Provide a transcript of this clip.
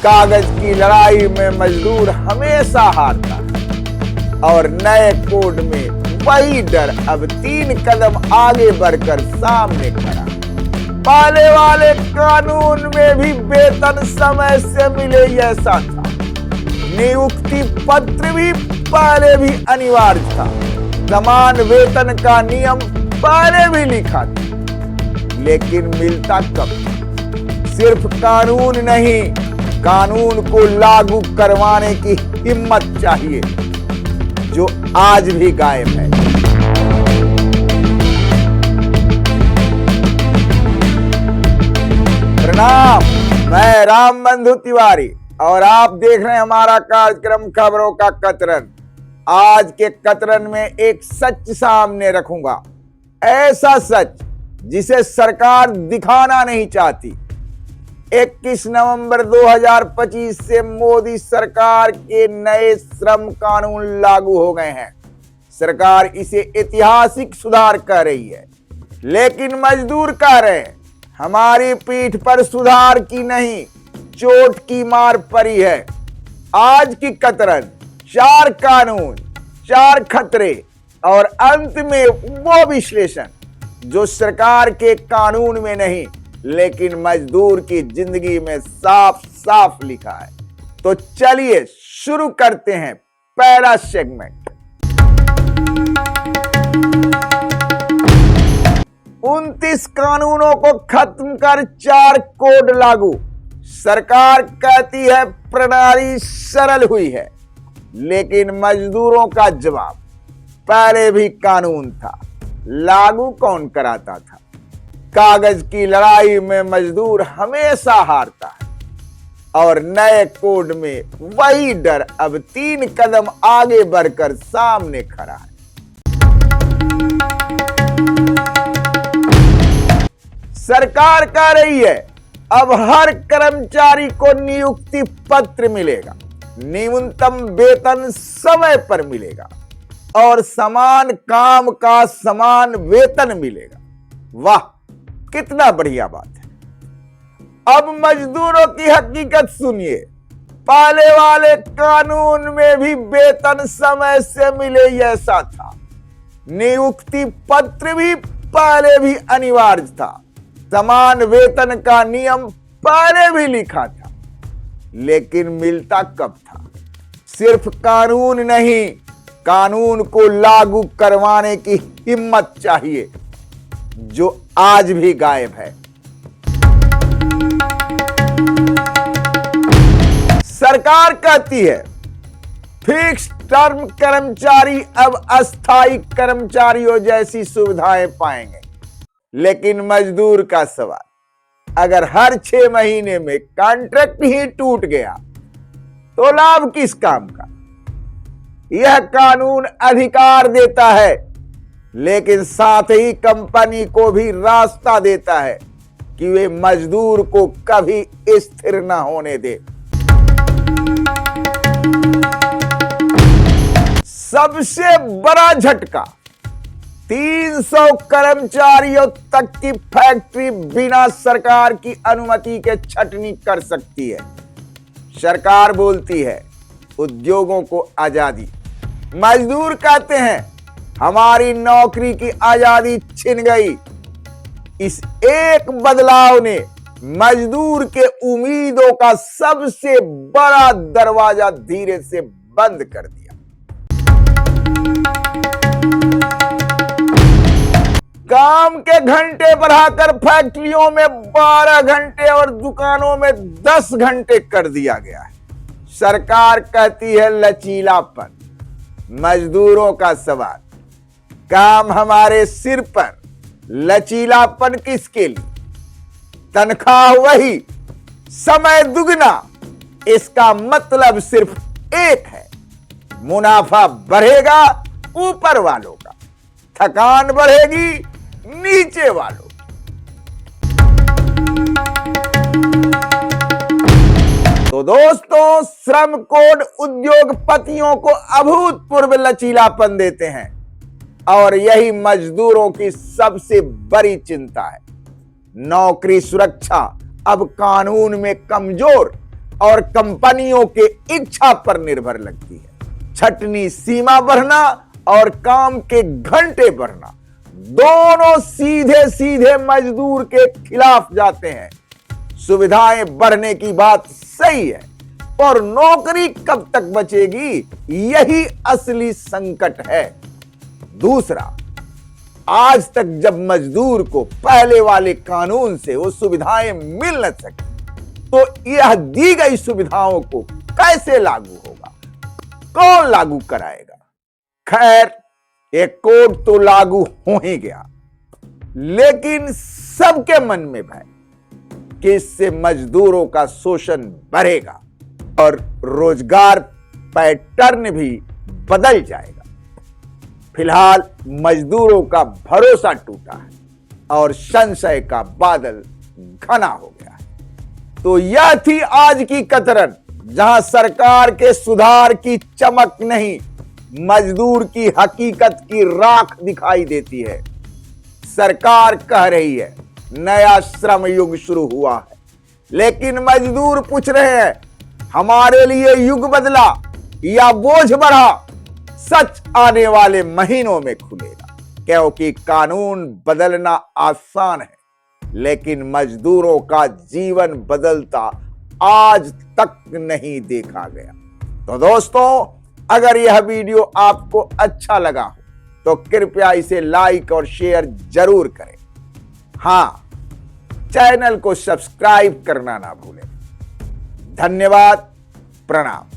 कागज की लड़ाई में मजदूर हमेशा हारता है और नए कोड में वही डर अब 3 कदम आगे बढ़कर सामने खड़ा। पहले वाले कानून में भी वेतन समय से मिले ऐसा था, नियुक्ति पत्र भी पहले भी अनिवार्य था, समान वेतन का नियम पहले भी लिखा था, लेकिन मिलता कब? सिर्फ कानून नहीं, कानून को लागू करवाने की हिम्मत चाहिए, जो आज भी गायब है। प्रणाम, मैं रामबंधु तिवारी और आप देख रहे हैं हमारा कार्यक्रम खबरों का कतरन। आज के कतरन में एक सच सामने रखूंगा, ऐसा सच जिसे सरकार दिखाना नहीं चाहती। 21 नवंबर 2025 से मोदी सरकार के नए श्रम कानून लागू हो गए हैं। सरकार इसे ऐतिहासिक सुधार कह रही है, लेकिन मजदूर कह रहे हैं हमारी पीठ पर सुधार की नहीं, चोट की मार पड़ी है। आज की कतरन 4 कानून, 4 खतरे और अंत में वो विश्लेषण जो सरकार के कानून में नहीं लेकिन मजदूर की जिंदगी में साफ साफ लिखा है। तो चलिए शुरू करते हैं पहला सेगमेंट। 29 कानूनों को खत्म कर 4 कोड लागू। सरकार कहती है प्रणाली सरल हुई है, लेकिन मजदूरों का जवाब पहले भी कानून था, लागू कौन कराता था? कागज की लड़ाई में मजदूर हमेशा हारता है और नए कोड में वही डर अब 3 कदम आगे बढ़कर सामने खड़ा है। सरकार कह रही है अब हर कर्मचारी को नियुक्ति पत्र मिलेगा, न्यूनतम वेतन समय पर मिलेगा और समान काम का समान वेतन मिलेगा। वाह, कितना बढ़िया बात है। अब मजदूरों की हकीकत सुनिए। पहले वाले कानून में भी वेतन समय से मिले ऐसा था, नियुक्ति पत्र भी पहले भी अनिवार्य था, समान वेतन का नियम पहले भी लिखा था, लेकिन मिलता कब था? सिर्फ कानून नहीं, कानून को लागू करवाने की हिम्मत चाहिए, जो आज भी गायब है। सरकार कहती है फिक्स टर्म कर्मचारी अब अस्थायी कर्मचारियों जैसी सुविधाएं पाएंगे, लेकिन मजदूर का सवाल, अगर हर 6 महीने में कॉन्ट्रैक्ट ही टूट गया तो लाभ किस काम का? यह कानून अधिकार देता है, लेकिन साथ ही कंपनी को भी रास्ता देता है कि वे मजदूर को कभी स्थिर न होने दे। सबसे बड़ा झटका, 300 कर्मचारियों तक की फैक्ट्री बिना सरकार की अनुमति के छटनी कर सकती है। सरकार बोलती है उद्योगों को आजादी, मजदूर कहते हैं हमारी नौकरी की आजादी छिन गई। इस एक बदलाव ने मजदूर के उम्मीदों का सबसे बड़ा दरवाजा धीरे से बंद कर दिया। काम के घंटे बढ़ाकर फैक्ट्रियों में 12 घंटे और दुकानों में 10 घंटे कर दिया गया है। सरकार कहती है लचीलापन, मजदूरों का सवाल, काम हमारे सिर पर, लचीलापन किसके लिए? तनख्वाह वही, समय दुगना। इसका मतलब सिर्फ एक है, मुनाफा बढ़ेगा ऊपर वालों का, थकान बढ़ेगी नीचे वालों। तो दोस्तों, श्रम कोड उद्योगपतियों को अभूतपूर्व लचीलापन देते हैं और यही मजदूरों की सबसे बड़ी चिंता है। नौकरी सुरक्षा अब कानून में कमजोर, और कंपनियों के इच्छा पर निर्भर लगती है। छटनी सीमा बढ़ना और काम के घंटे बढ़ना दोनों सीधे सीधे मजदूर के खिलाफ जाते हैं। सुविधाएं बढ़ने की बात सही है, और नौकरी कब तक बचेगी, यही असली संकट है। दूसरा, आज तक जब मजदूर को पहले वाले कानून से वो सुविधाएं मिल न सकी, तो यह दी गई सुविधाओं को कैसे लागू होगा, कौन लागू कराएगा? खैर, एक कोड तो लागू हो ही गया, लेकिन सबके मन में भय कि इससे मजदूरों का शोषण बढ़ेगा और रोजगार पैटर्न भी बदल जाएगा। फिलहाल मजदूरों का भरोसा टूटा है और संशय का बादल घना हो गया है। तो यह थी आज की कतरन, जहां सरकार के सुधार की चमक नहीं, मजदूर की हकीकत की राख दिखाई देती है। सरकार कह रही है नया श्रम युग शुरू हुआ है, लेकिन मजदूर पूछ रहे हैं हमारे लिए युग बदला या बोझ बढ़ा? सच आने वाले महीनों में खुलेगा, क्योंकि कानून बदलना आसान है, लेकिन मजदूरों का जीवन बदलता आज तक नहीं देखा गया। तो दोस्तों, अगर यह वीडियो आपको अच्छा लगा हो तो कृपया इसे लाइक और शेयर जरूर करें। हां, चैनल को सब्सक्राइब करना ना भूलें। धन्यवाद, प्रणाम।